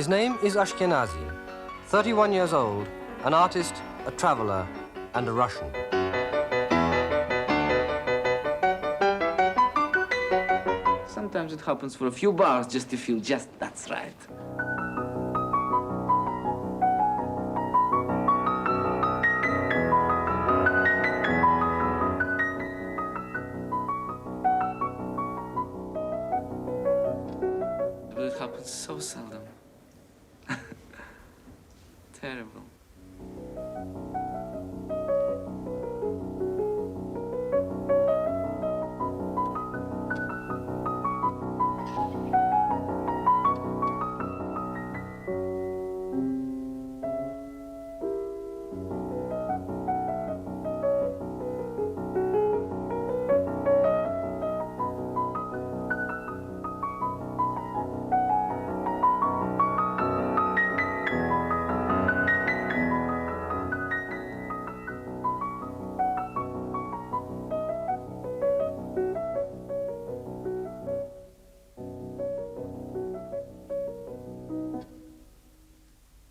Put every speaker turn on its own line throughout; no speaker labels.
His name is Ashkenazy, 31 years old, an artist, a traveler, and a Russian.
Sometimes it happens for a few bars just to feel just that's right. But it happens so seldom. Terrible.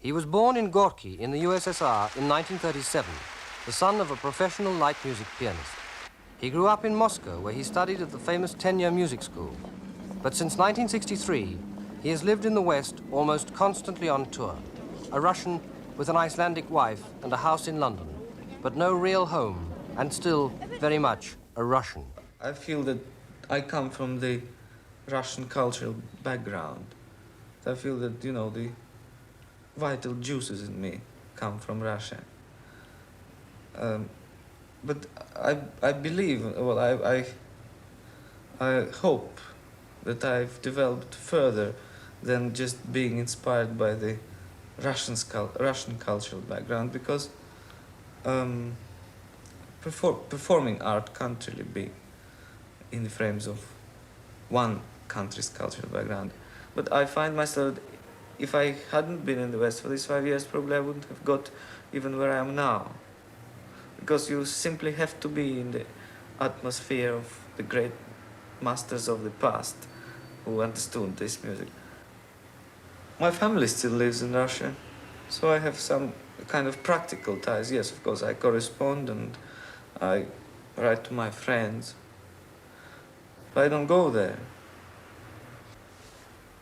He was born in Gorky in the USSR in 1937, the son of a professional light music pianist. He grew up in Moscow, where he studied at the famous 10-year music school. But since 1963, he has lived in the West almost constantly on tour. A Russian with an Icelandic wife and a house in London, but no real home, and still very much a Russian.
I feel that I come from the Russian cultural background. I feel that, you know, the vital juices in me come from Russia. But I believe, well, I hope that I've developed further than just being inspired by the Russian cultural background, because performing art can't really be in the frames of one country's cultural background. But I find myself, if I hadn't been in the West for these 5 years, probably I wouldn't have got even where I am now. Because you simply have to be in the atmosphere of the great masters of the past who understood this music. My family still lives in Russia, so I have some kind of practical ties. Yes, of course, I correspond and I write to my friends, but I don't go there.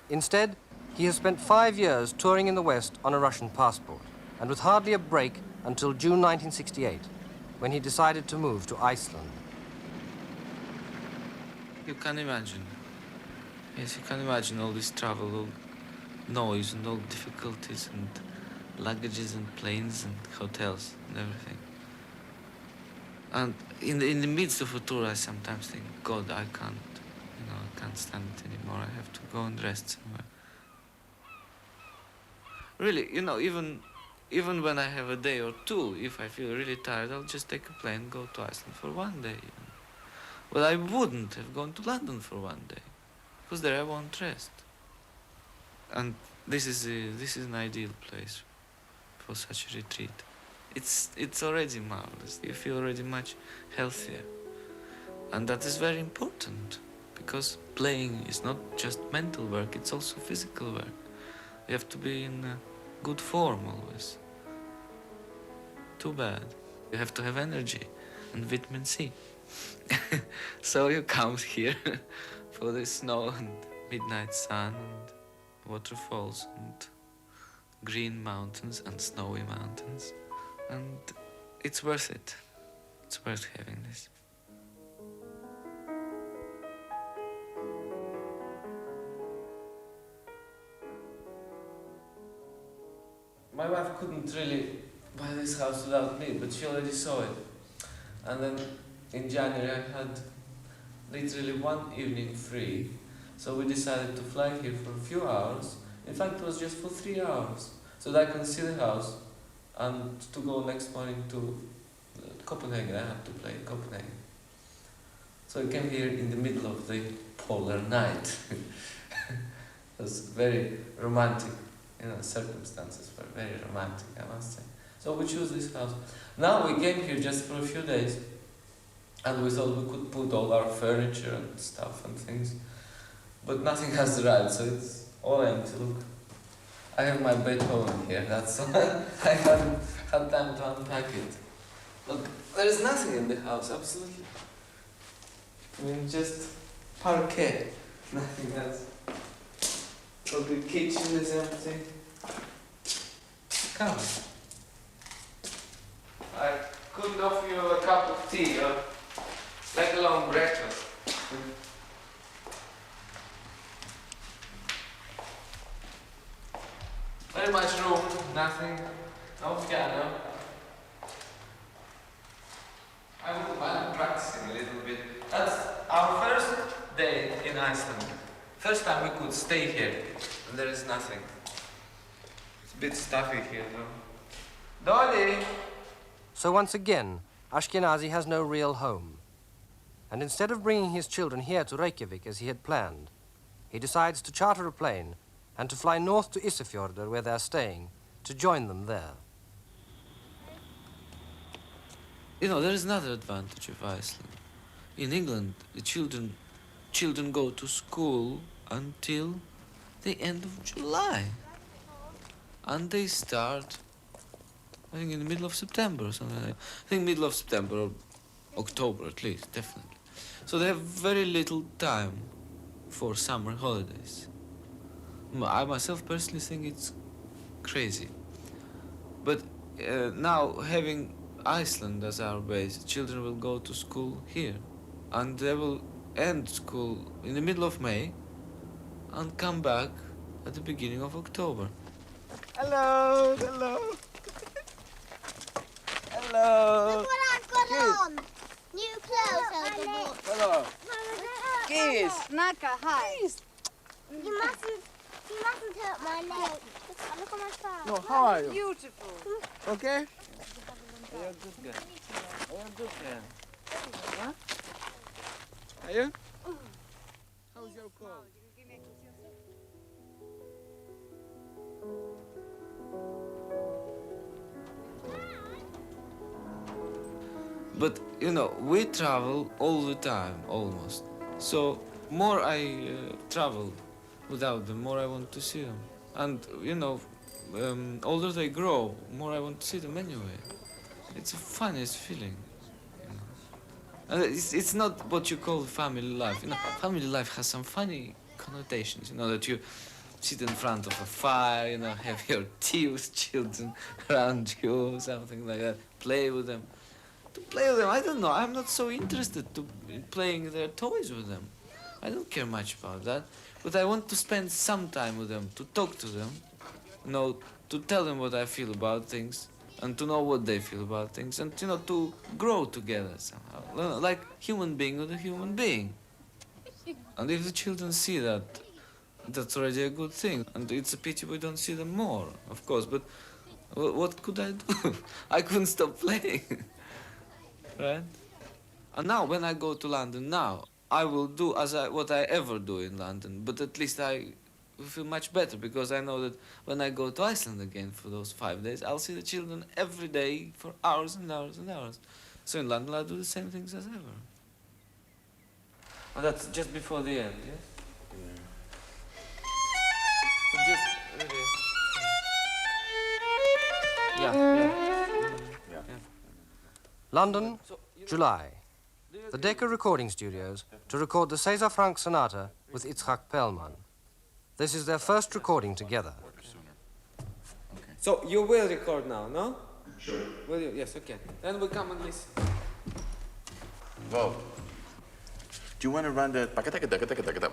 Instead, he has spent 5 years touring in the West on a Russian passport, and with hardly a break until June 1968, when he decided to move to Iceland.
You can imagine. Yes, you can imagine all this travel, all noise and all difficulties and luggages and planes and hotels and everything. And in the midst of a tour, I sometimes think, God, I can't stand it anymore. I have to go and rest somewhere. Really, you know, even when I have a day or two, if I feel really tired, I'll just take a plane and go to Iceland for one day. But I wouldn't have gone to London for one day, because there I won't rest. And this is an ideal place for such a retreat. It's already marvelous. You feel already much healthier, and that is very important, because playing is not just mental work; it's also physical work. You have to be in good form always. Too bad. You have to have energy and vitamin C. So you come here for the snow and midnight sun and waterfalls and green mountains and snowy mountains. And it's worth it. It's worth having this. My wife couldn't really buy this house without me, but she already saw it. And then in January I had literally one evening free, so we decided to fly here for a few hours. In fact, it was just for 3 hours, so that I can see the house and to go next morning to Copenhagen. I had to play in Copenhagen. So I came here in the middle of the polar night. It was very romantic. You know, circumstances were very romantic, I must say. So we chose this house. Now we came here just for a few days, and we thought we could put all our furniture and stuff and things, but nothing has arrived, so it's all empty. Look, I have my Beethoven here, that's all. I haven't had time to unpack it. Look, there is nothing in the house, absolutely. I mean, just parquet, nothing else. Look, the kitchen is empty. Come. I couldn't offer you a cup of tea or let alone breakfast. Very much room, nothing, no piano. I wouldn't mind practicing a little bit. That's our first day in Iceland. First time we could stay here, and there is nothing. It's a bit stuffy here though. Dolly!
So once again, Ashkenazy has no real home. And instead of bringing his children here to Reykjavik as he had planned, he decides to charter a plane and to fly north to Ísafjörður, where they're staying, to join them there.
You know, there is another advantage of Iceland. In England, the children go to school until the end of July. And they start, I think, in the middle of September or something like that. I think middle of September or October at least, definitely. So they have very little time for summer holidays. I myself personally think it's crazy. But now, having Iceland as our base, children will go to school here. And they will end school in the middle of May and come back at the beginning of October.
Hello, hello. Hello.
Look what I've got on. New clothes I bought.
Hello. Kiss.
Naka, hi. You mustn't hurt my leg. Look at my face.
No, how are you?
Beautiful.
Okay?
You're a good girl. You're a good girl.
Huh? Are you? How's your cold?
But, you know, we travel all the time, almost. So, more I travel without them, more I want to see them. And, you know, older they grow, more I want to see them anyway. It's the funniest feeling, you know. And it's not what you call family life. You know, family life has some funny connotations, you know, that you sit in front of a fire, you know, have your tea with children around you, something like that, play with them. To play with them, I don't know, I'm not so interested in playing their toys with them. I don't care much about that, but I want to spend some time with them, to talk to them, you know, to tell them what I feel about things, and to know what they feel about things, and, you know, to grow together somehow, like human being with a human being. And if the children see that, that's already a good thing, and it's a pity we don't see them more, of course, but what could I do? I couldn't stop playing. Right? And now, when I go to London now, I will do what I ever do in London, but at least I will feel much better because I know that when I go to Iceland again for those 5 days, I'll see the children every day for hours and hours and hours. So in London, I'll do the same things as ever. And that's just before the end, yes? But just really... Yeah.
London, July. The Decca Recording Studios to record the César Franck Sonata with Itzhak Perlman. This is their first recording together.
So you will record now, no? Sure. Will you? Yes, okay. Then we'll come and listen.
Well, do you want to run the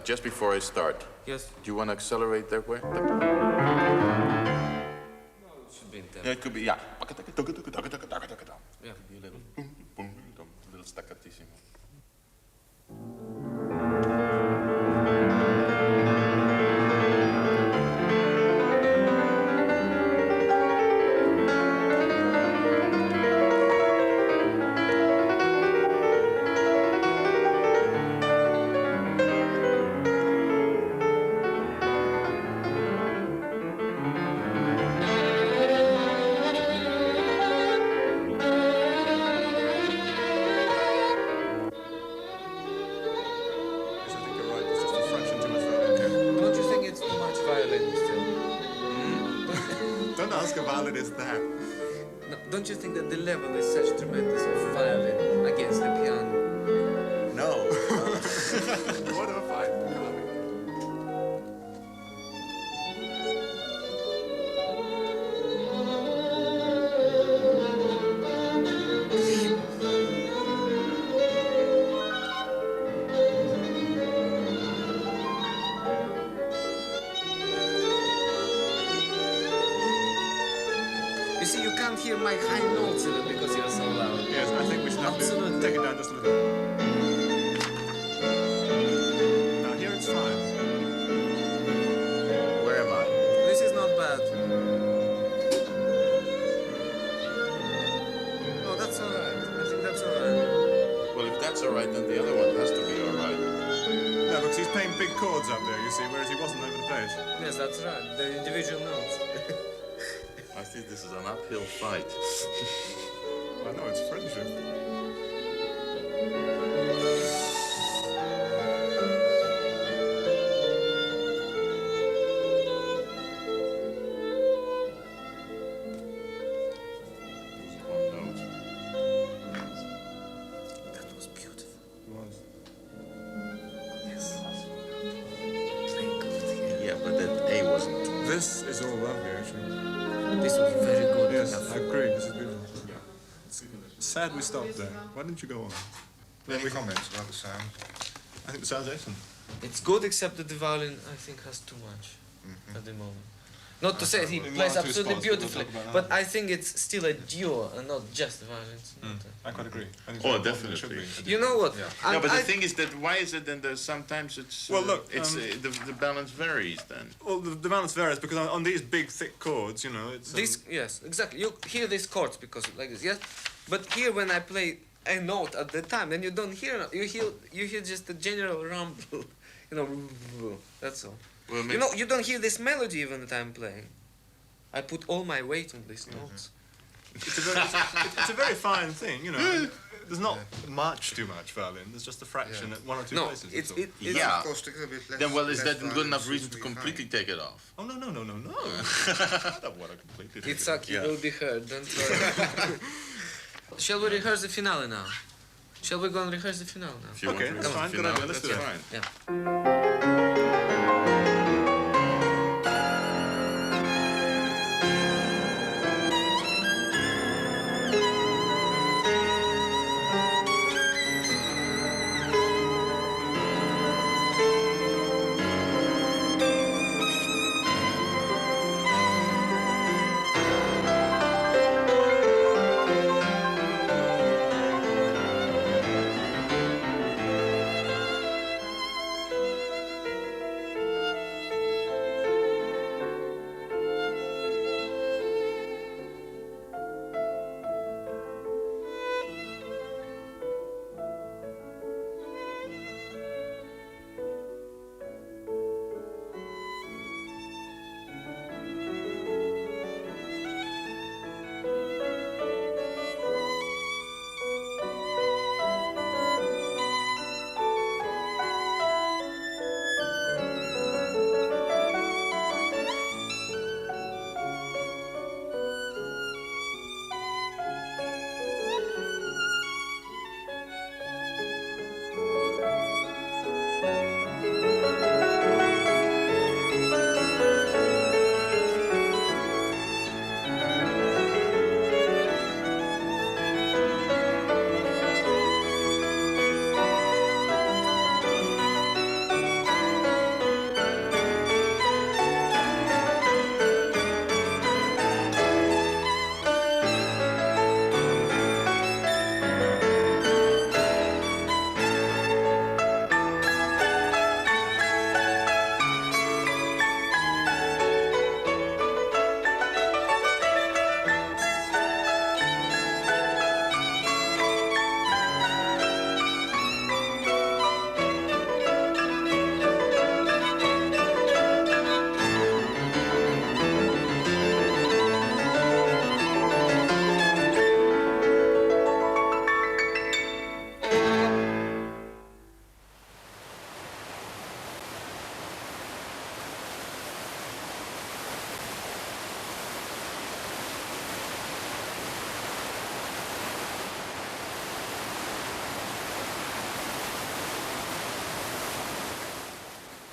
just before I start?
Yes.
Do you want to accelerate that way?
No, it should be in tempo.
Yeah, it could be, yeah. Yeah.
Yeah.
Could be a little boom, boom, a little staccatissimo. ask a violinist that?
No, don't you think that the level is such tremendous of violin against the piano?
No. What a fight.
You see, you can't hear my high notes even because you're so loud.
Yes, I think we should have
Absolutely.
to take it down just a little. Now here it's fine. Where am I?
This is not bad. Oh, that's alright. I think that's alright.
Well, if that's all right, then the other one has to be all right.
No, because he's playing big chords up there, you see, whereas he wasn't over the place.
Yes, that's right. The individual notes.
I think this is an uphill fight.
I know, it's friendship.
One note.
That was beautiful.
It was.
Yes. Very good here.
Yeah, but that A wasn't.
This is all lovely, actually.
This was very good.
Yes, I agree, this is beautiful. It's sad we stopped there. Why didn't you go on?
Any comments about the sound?
I think the sound's excellent.
It's good, except that the violin, I think, has too much at the moment. Not to say he
In one
plays
or two
absolutely
spots, we'll
beautifully,
talk about
but
that.
I think it's still a duo and not just the violins.
I quite agree. I think it's
Oh,
very important, it should
definitely.
be.
You know what?
No, but
I-
the thing is that why is it then there's sometimes it's
Well, look,
it's the balance varies then.
Well, the balance varies because on these big, thick chords, you know, it's...
This, yes, exactly. You hear these chords because like this, yes. But here, when I play a note at the time, then you don't hear. You hear just the general rumble. You know, that's all.
Well,
You know, you don't hear this melody even that I'm playing. I put all my weight on these notes.
It's a very fine thing, you know. There's not too much violin. There's just a fraction at one or two
No,
places.
it's
that's all.
Yeah.
Acoustic a bit less.
Then well, is
less
that good
violence
enough reason
seems
to
be
completely
fine.
take it off?
Oh, no. I don't want to completely... take
It's
it.
okay,
Yeah.
it will be heard. Don't worry. Shall we rehearse the finale now? Shall we go and rehearse the finale now?
If you
Okay,
want to
that's
rehearse
fine,
the
good idea,
finale,
let's do
that's
that.
fine.
Yeah.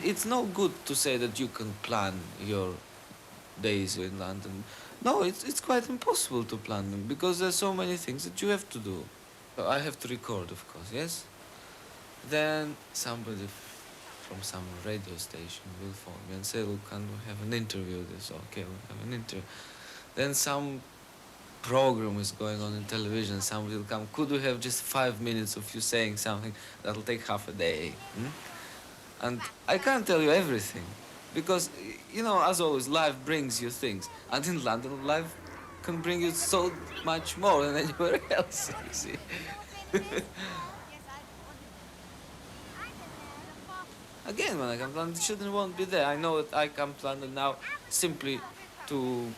it's no good to say that you can plan your days in London. No, it's quite impossible to plan them because there's so many things that you have to do. So I have to record, of course, yes? Then somebody from some radio station will phone me and say, look, can we have an interview? This, okay, we'll have an interview. Then some program is going on in television, somebody will come, could we have just 5 minutes of you saying something that'll take half a day? And I can't tell you everything, because, you know, as always, life brings you things. And in London, life can bring you so much more than anywhere else, you see. Again, when I come to London, children won't be there. I know that I come to London now simply to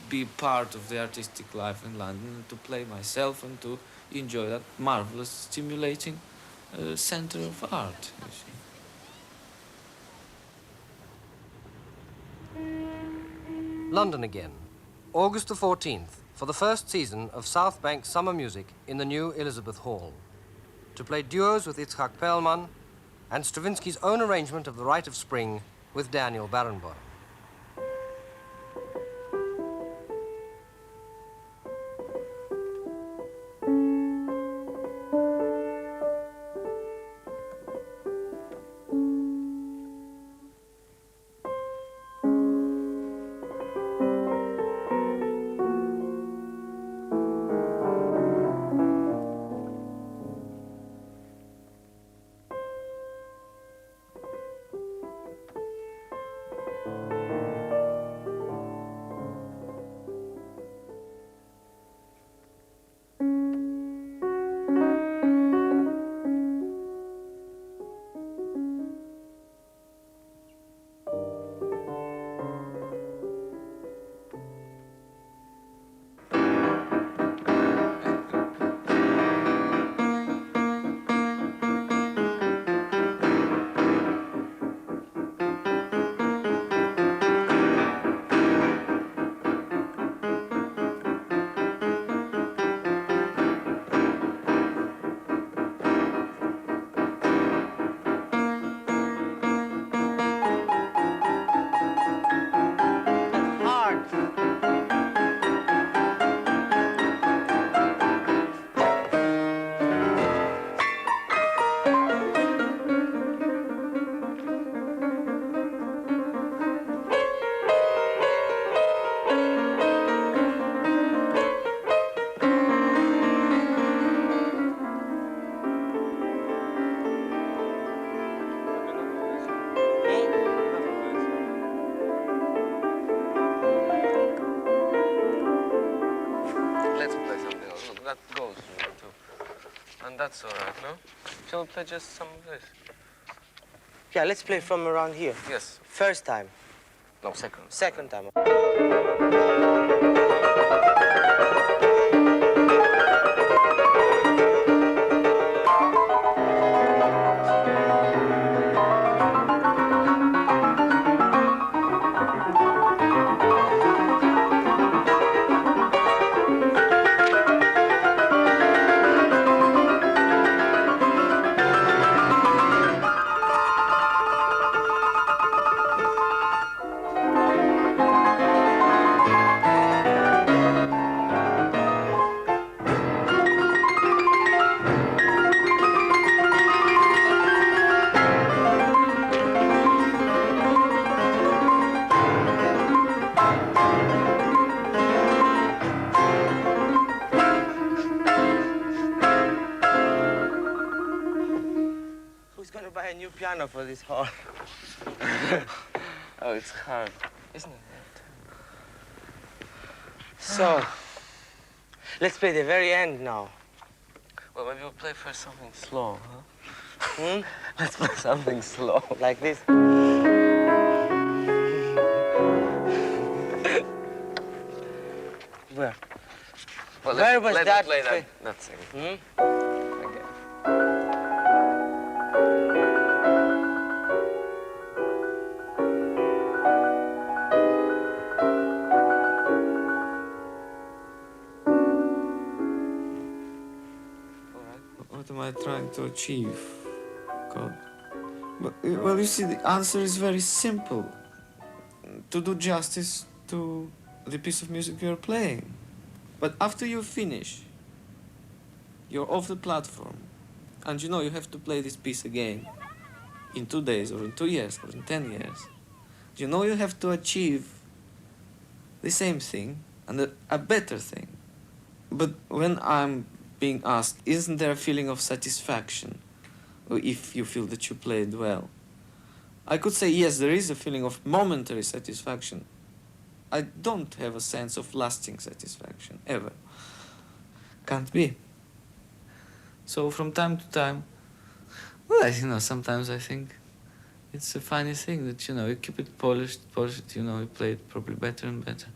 be part of the artistic life in London, and to play myself and to enjoy that marvelous, stimulating center of art, you see.
London again, August the 14th, for the first season of South Bank Summer Music in the new Elizabeth Hall, to play duos with Itzhak Perlman and Stravinsky's own arrangement of The Rite of Spring with Daniel Barenboim.
That goes too. And that's all right, no? Shall we play just some of this?
Yeah, let's play from around here.
Yes.
First time.
No, second.
Second time. Buy a new piano for this hall.
Oh, it's hard, isn't it?
So, let's play the very end now.
Well, maybe we'll play first something slow, huh?
Hmm?
Let's play something slow.
Like this. Where?
Well,
Where was
let
that?
me play that thing.
Hmm?
Again. What am I trying to achieve, God?
Well, you see, the answer is very simple. To do justice to the piece of music you're playing. But after you finish, you're off the platform, and you know you have to play this piece again in 2 days, or in 2 years, or in 10 years. You know you have to achieve the same thing and a better thing. But when I'm being asked, isn't there a feeling of satisfaction if you feel that you played well? I could say, yes, there is a feeling of momentary satisfaction. I don't have a sense of lasting satisfaction, ever. Can't be.
So from time to time, well, you know, sometimes I think it's a funny thing that, you know, you keep it polished, you know, you play it probably better and better.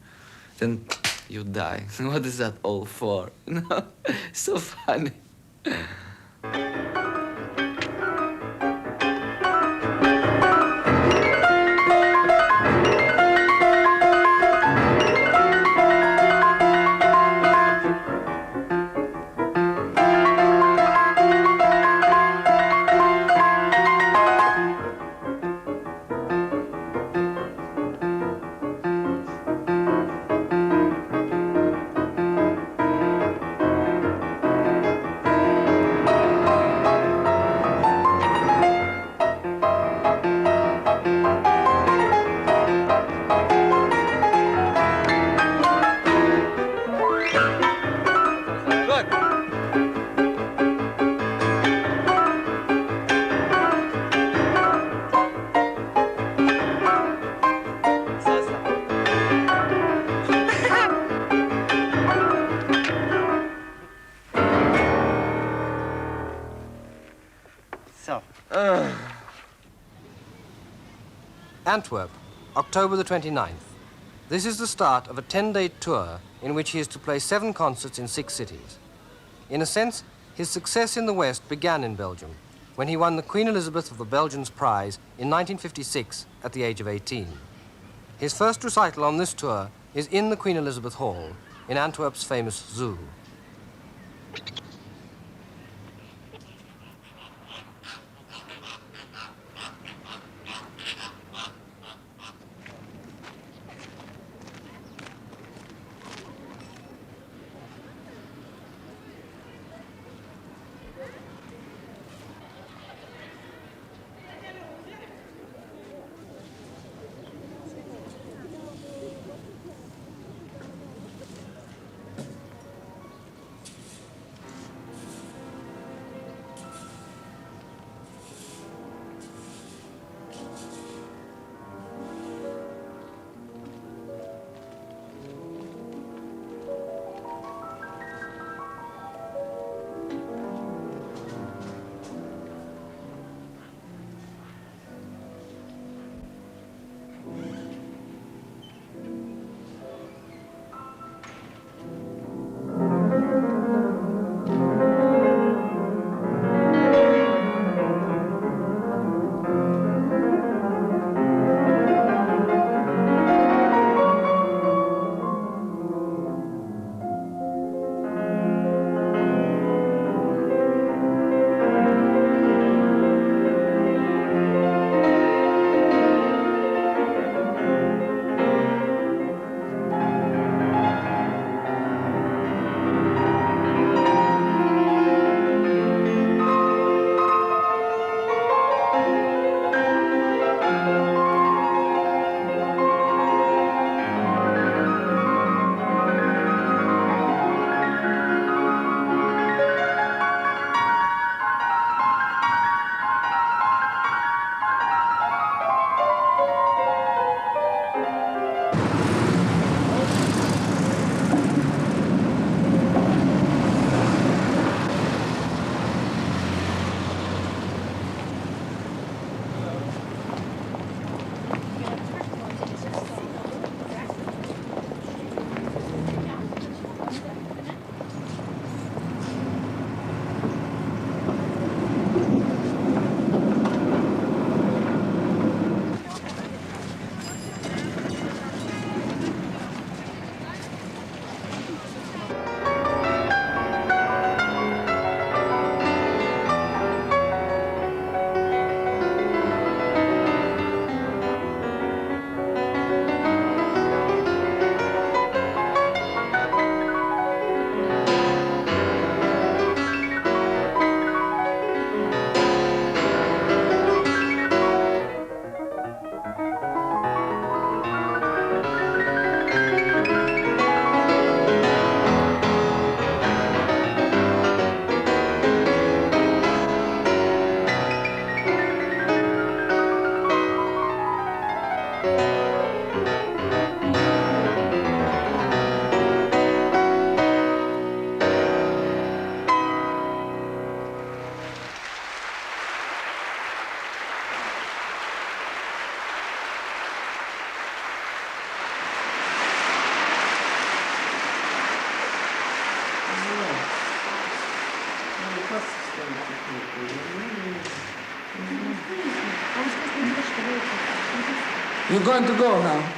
Then you die. What is that all for? You know, so funny.
Antwerp, October the 29th. This is the start of a 10-day tour in which he is to play 7 concerts in 6 cities. In a sense, his success in the West began in Belgium, when he won the Queen Elizabeth of the Belgians Prize in 1956 at the age of 18. His first recital on this tour is in the Queen Elizabeth Hall, in Antwerp's famous zoo.
You're going to go now.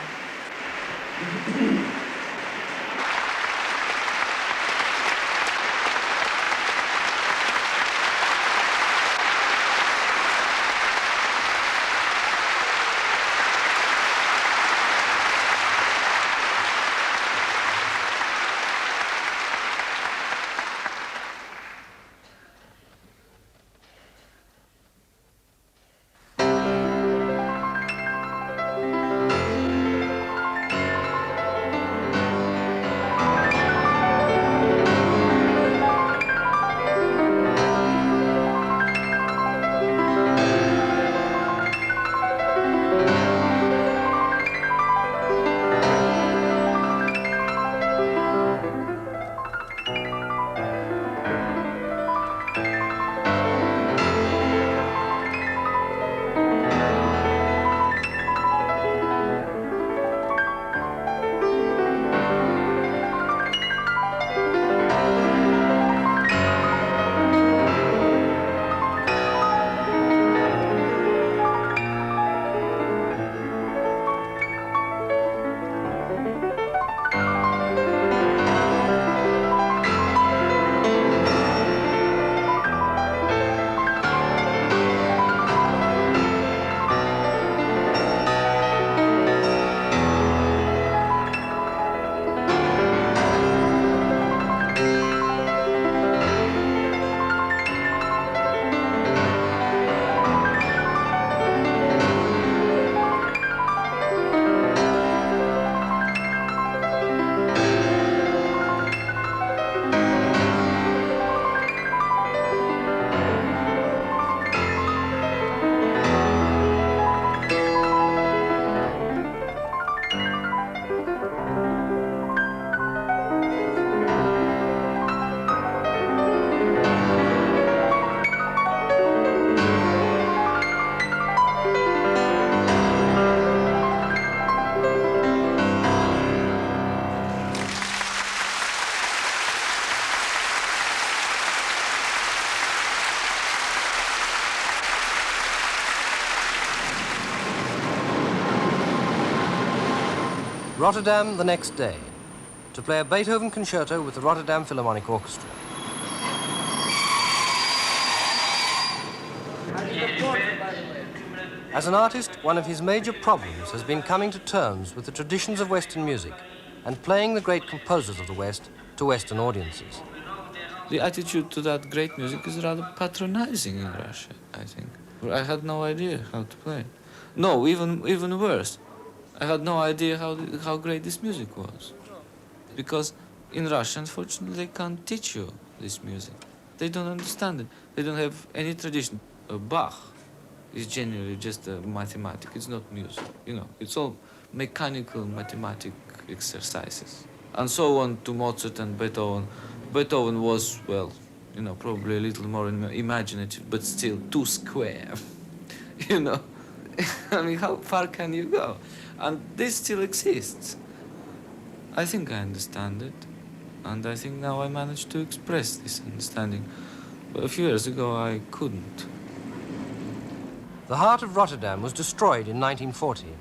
Rotterdam the next day, to play a Beethoven concerto with the Rotterdam Philharmonic Orchestra. As an artist, one of his major problems has been coming to terms with the traditions of Western music and playing the great composers of the West to Western audiences.
The attitude to that great music is rather patronizing in Russia, I think. I had no idea how to play. No, even worse. I had no idea how great this music was. Because in Russia, unfortunately, they can't teach you this music. They don't understand it. They don't have any tradition. Bach is generally just a mathematic. It's not music, you know. It's all mechanical mathematic exercises. And so on to Mozart and Beethoven. Beethoven was, well, you know, probably a little more imaginative, but still too square, you know. I mean, how far can you go? And this still exists. I think I understand it, and I think now I managed to express this understanding. But a few years ago, I couldn't.
The heart of Rotterdam was destroyed in 1940,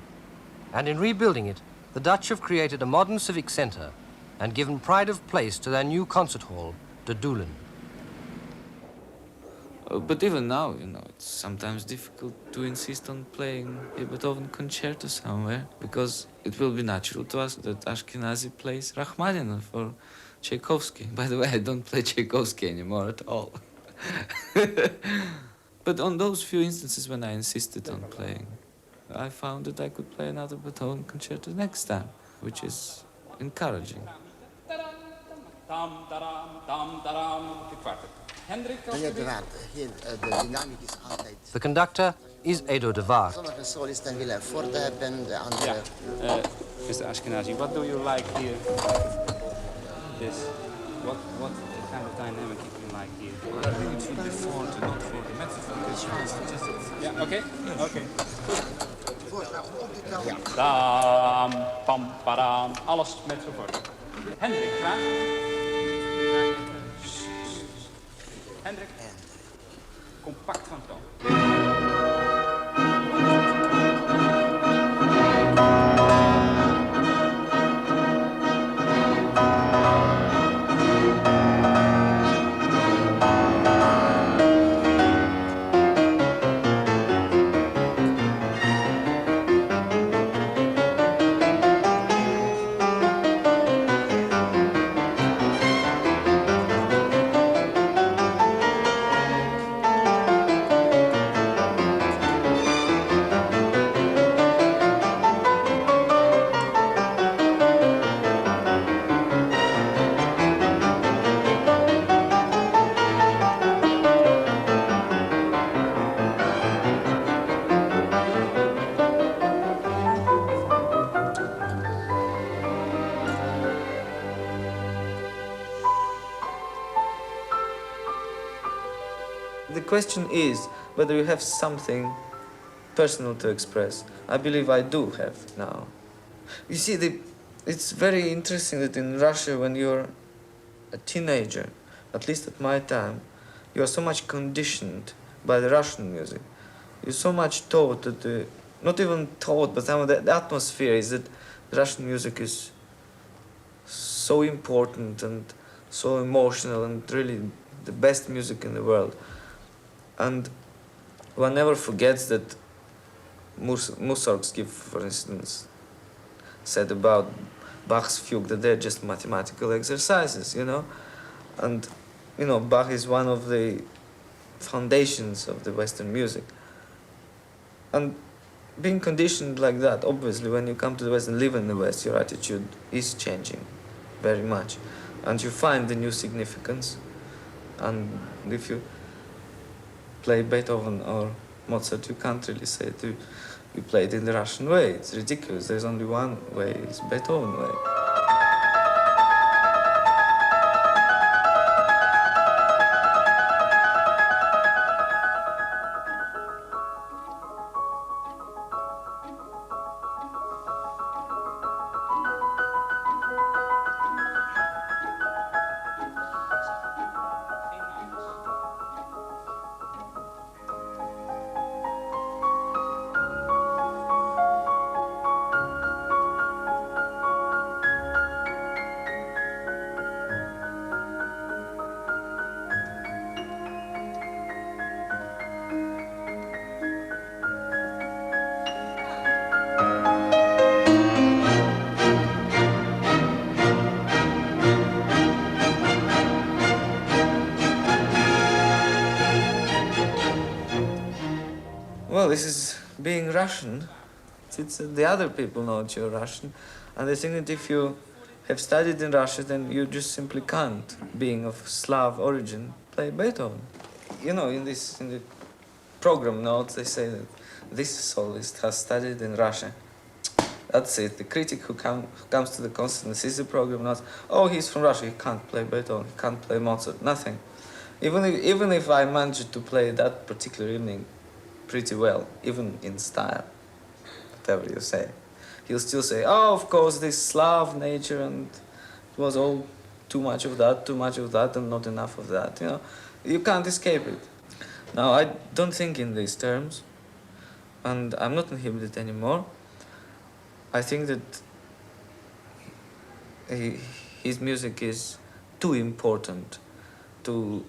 and in rebuilding it, the Dutch have created a modern civic centre and given pride of place to their new concert hall, De Doelen.
But even now, you know, it's sometimes difficult to insist on playing a Beethoven concerto somewhere, because it will be natural to us that Ashkenazy plays Rachmaninoff or Tchaikovsky. By the way, I don't play Tchaikovsky anymore at all. But on those few instances when I insisted on playing, I found that I could play another Beethoven concerto next time, which is encouraging.
The conductor is Edo de Waard.
Mr. Ashkenazy, what do you like here? This. What kind of dynamic do you like here?
I think it should be forte, not for the metaphor.
Yeah, okay? Okay. Dam, pam, padam, alles met z'n woord. Hendrik, graag. Hendrik. Compact van toon.
The question is whether you have something personal to express. I believe I do have now. You see, it's very interesting that in Russia, when you're a teenager, at least at my time, you are so much conditioned by the Russian music. You're so much taught that, not even taught, but some of the atmosphere is that Russian music is so important and so emotional and really the best music in the world. And one never forgets that Mussorgsky, for instance, said about Bach's fugue that they're just mathematical exercises, you know? And, you know, Bach is one of the foundations of the Western music. And being conditioned like that, obviously, when you come to the West and live in the West, your attitude is changing very much. And you find the new significance. And if you play Beethoven or Mozart, you can't really say it. You play it in the Russian way. It's ridiculous. There's only one way. It's Beethoven way. Well, this is being Russian. It's the other people know that you're Russian. And I think that if you have studied in Russia, then you just simply can't, being of Slav origin, play Beethoven. You know, in the program notes, they say that this soloist has studied in Russia. That's it. The critic who comes to the concert and sees the program notes, oh, he's from Russia, he can't play Beethoven, he can't play Mozart, nothing. Even if I managed to play that particular evening pretty well, even in style, whatever you say, he'll still say, oh, of course, this Slav nature, and it was all too much of that, and not enough of that, you know. You can't escape it. Now, I don't think in these terms, and I'm not inhibited anymore. I think that his music is too important to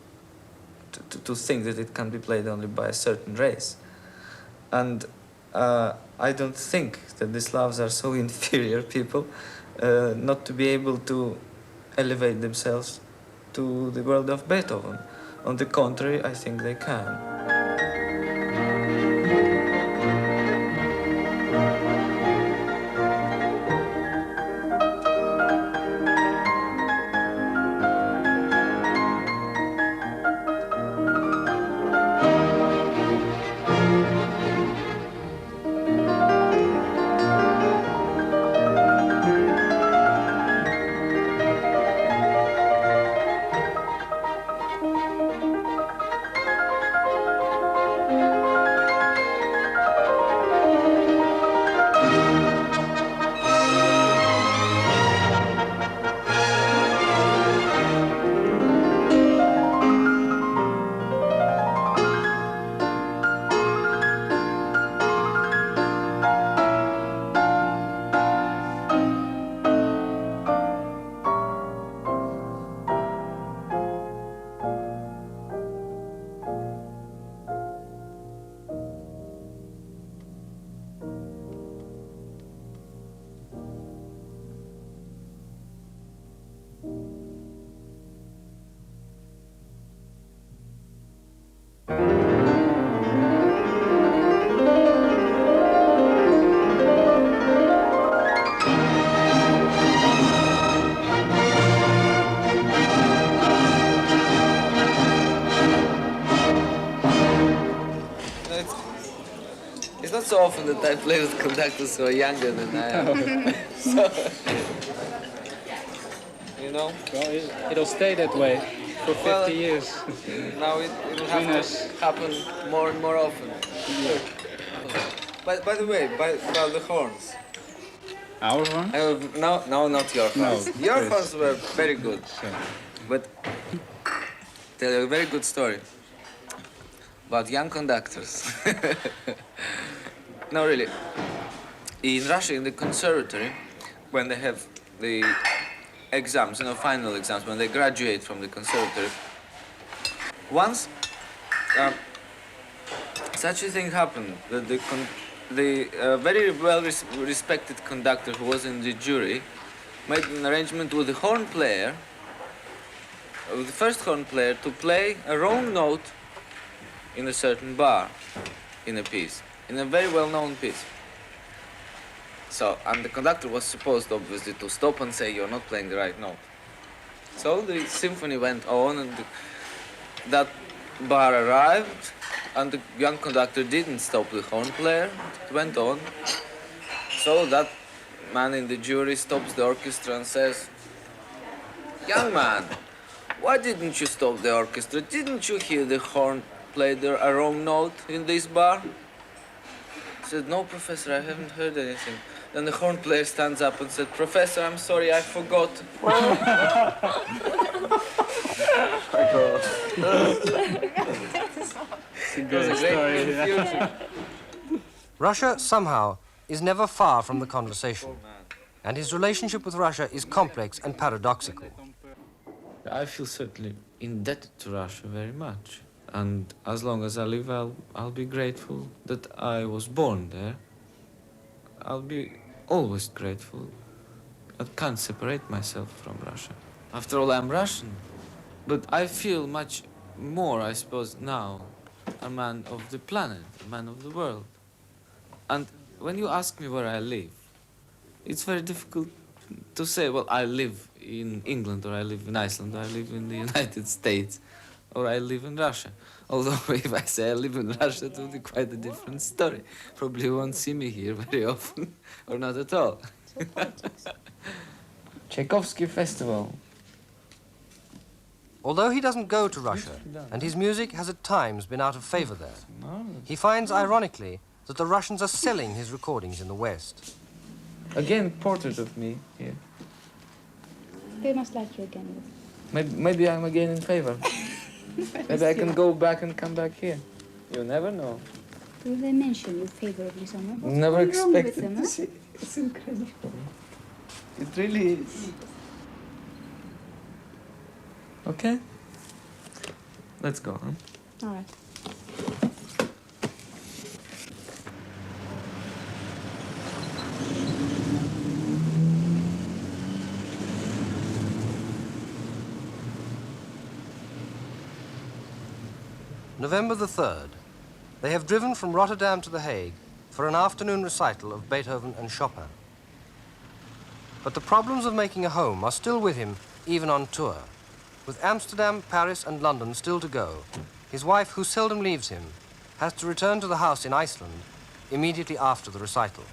think that it can be played only by a certain race. And I don't think that the Slavs are so inferior people not to be able to elevate themselves to the world of Beethoven. On the contrary, I think they can. it's not so often that I play with conductors who are younger than I am. So, you know?
Well, it'll stay that way for 50 years.
Now it will have to happen more and more often. By the way, about the horns.
Our horns?
No, not your horns.
No,
your
please.
horns were very good. But tell you a very good story about young conductors. No, really. In Russia, in the conservatory, when they have the exams, final exams, when they graduate from the conservatory, once such a thing happened that the very well respected conductor who was in the jury made an arrangement with the horn player, with the first horn player, to play a wrong note in a certain bar in a piece, in a very well-known piece. So, and the conductor was supposed, obviously, to stop and say, you're not playing the right note. So the symphony went on, and that bar arrived, and the young conductor didn't stop the horn player. It went on. So that man in the jury stops the orchestra and says, young man, why didn't you stop the orchestra? Didn't you hear the horn play a wrong note in this bar? He said, no, professor, I haven't heard anything. Then the horn player stands up and said, professor, I'm sorry, I forgot.
Russia, somehow, is never far from the conversation, and his relationship with Russia is complex and paradoxical.
I feel certainly indebted to Russia very much. And as long as I live, I'll be grateful that I was born there. I'll be always grateful. I can't separate myself from Russia. After all, I'm Russian. But I feel much more, I suppose, now, a man of the planet, a man of the world. And when you ask me where I live, it's very difficult to say, well, I live in England, or I live in Iceland, or I live in the United States, or I live in Russia. Although if I say I live in Russia, it will be quite a different story. Probably you won't see me here very often, or not at all.
Tchaikovsky Festival.
Although he doesn't go to Russia, and his music has at times been out of favor there, he finds, ironically, that the Russians are selling his recordings in the West.
Again, portrait of me here.
They must like you again.
Maybe I'm again in favor. Maybe I can go back and come back here. You never know.
Will they mention you favorably somewhere? What's
Never
wrong with
expected
them,
to
huh?
see. It's incredible. It really is. Okay. Let's go, huh?
All right.
November the 3rd. They have driven from Rotterdam to The Hague for an afternoon recital of Beethoven and Chopin. But the problems of making a home are still with him, even on tour. With Amsterdam, Paris, and London still to go, his wife, who seldom leaves him, has to return to the house in Iceland immediately after the recital.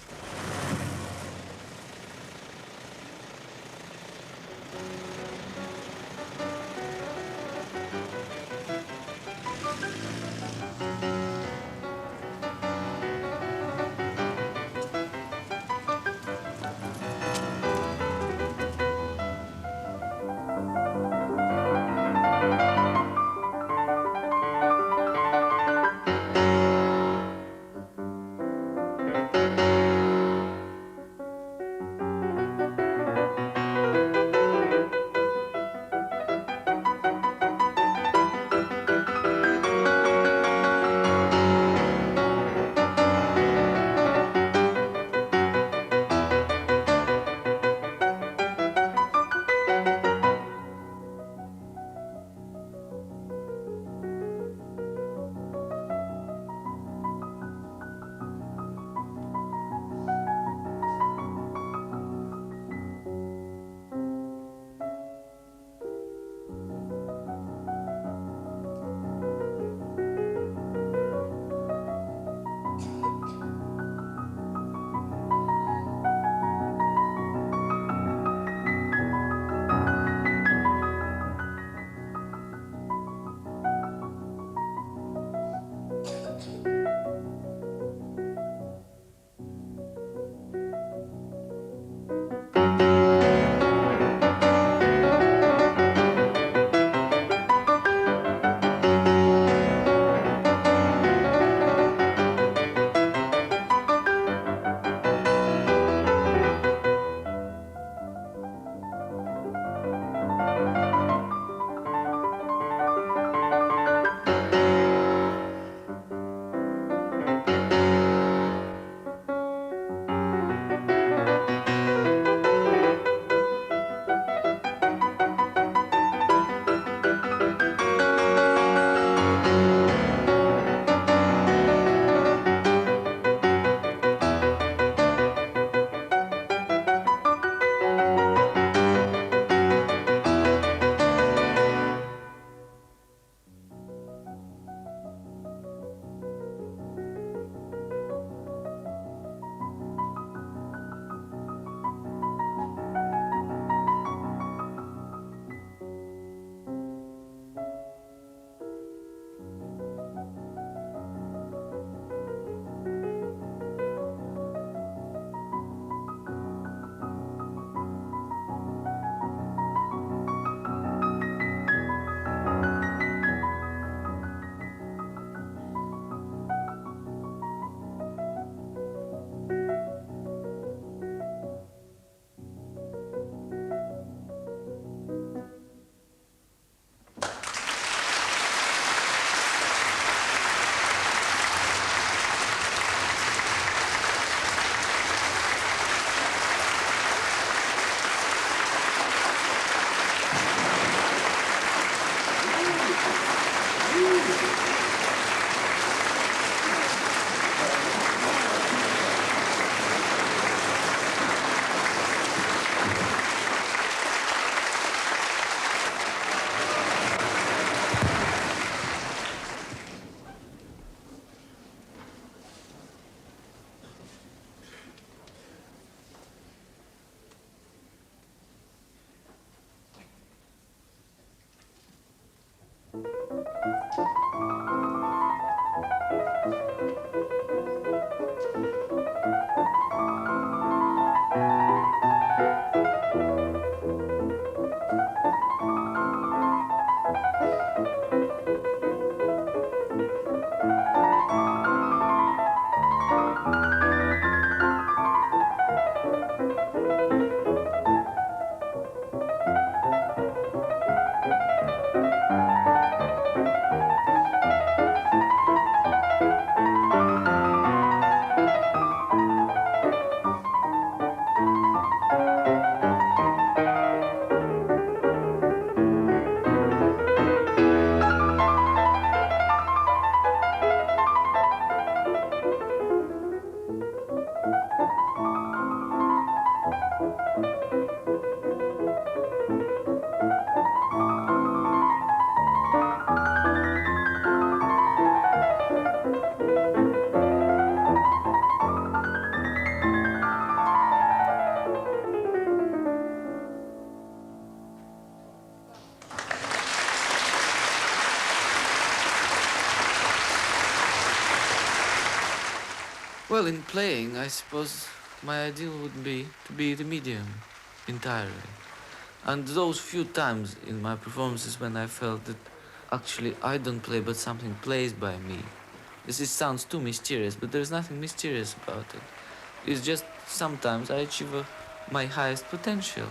Well, in playing, I suppose my ideal would be to be the medium entirely. And those few times in my performances when I felt that actually I don't play but something plays by me. Sounds too mysterious, but there's nothing mysterious about it. It's just sometimes I achieve my highest potential.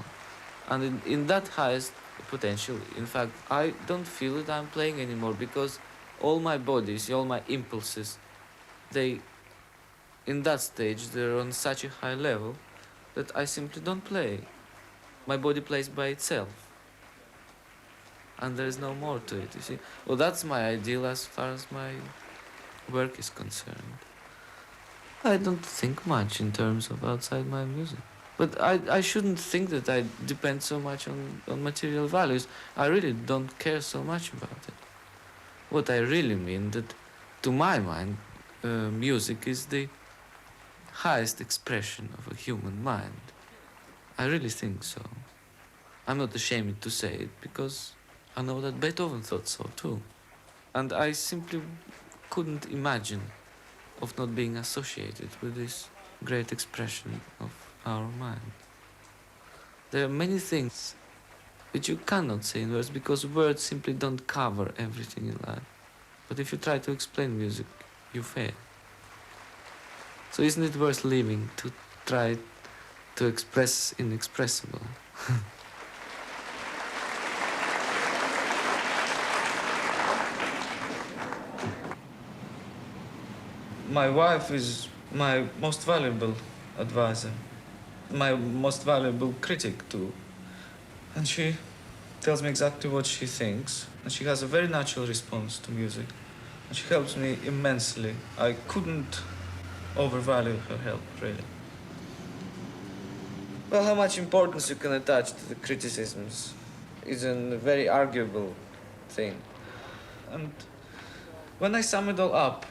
And in that highest potential, in fact, I don't feel that I'm playing anymore because all my bodies, all my impulses, they, in that stage, they're on such a high level that I simply don't play. My body plays by itself. And there is no more to it, you see. Well, that's my ideal as far as my work is concerned. I don't think much in terms of outside my music. But I shouldn't think that I depend so much on material values. I really don't care so much about it. What I really mean that, to my mind, music is the highest expression of a human mind. I really think so. I'm not ashamed to say it because I know that Beethoven thought so too. And I simply couldn't imagine of not being associated with this great expression of our mind. There are many things which you cannot say in words because words simply don't cover everything in life. But if you try to explain music, you fail. So isn't it worth living to try to express inexpressible?
My wife is my most valuable advisor, my most valuable critic too. And she tells me exactly what she thinks, and she has a very natural response to music. And she helps me immensely. I couldn't overvalue her help, really. Well, how much importance you can attach to the criticisms is a very arguable thing. And when I sum it all up,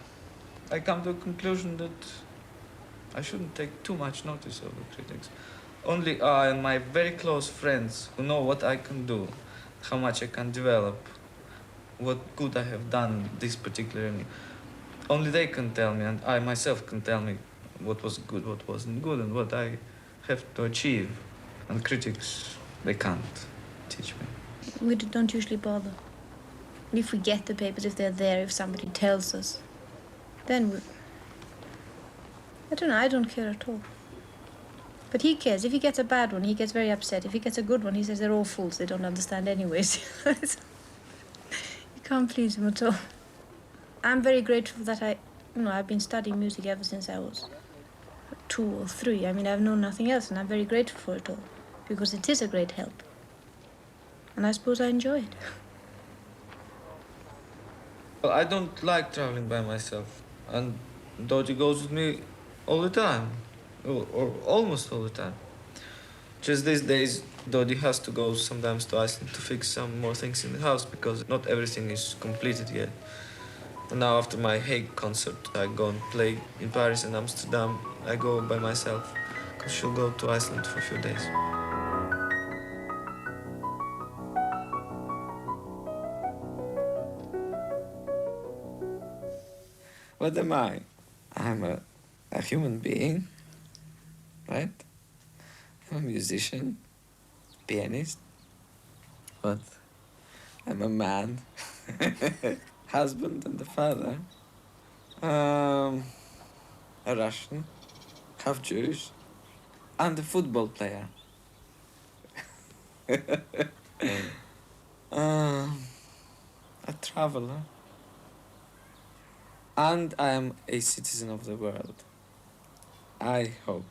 I come to a conclusion that I shouldn't take too much notice of the critics. Only I and my very close friends who know what I can do, how much I can develop, what good I have done this particularly. Only they can tell me, and I myself can tell me what was good, what wasn't good, and what I have to achieve. And critics, they can't teach me.
We don't usually bother. If we get the papers, if they're there, if somebody tells us, then we... I don't know, I don't care at all. But he cares. If he gets a bad one, he gets very upset. If he gets a good one, he says they're all fools, they don't understand anyways. You can't please him at all. I'm very grateful that I've been studying music ever since I was 2 or 3. I mean, I've known nothing else, and I'm very grateful for it all, because it is a great help. And I suppose I enjoy it.
Well, I don't like traveling by myself, and Dodi goes with me all the time, or almost all the time. Just these days, Dodi has to go sometimes to Iceland to fix some more things in the house because not everything is completed yet. And now after my Hague concert, I go and play in Paris and Amsterdam. I go by myself because she'll go to Iceland for a few days. What am I? I'm a human being, right? I'm a musician, pianist, but I'm a man, husband and a father, a Russian, half Jewish, and a football player. A traveler. And I am a citizen of the world. I hope.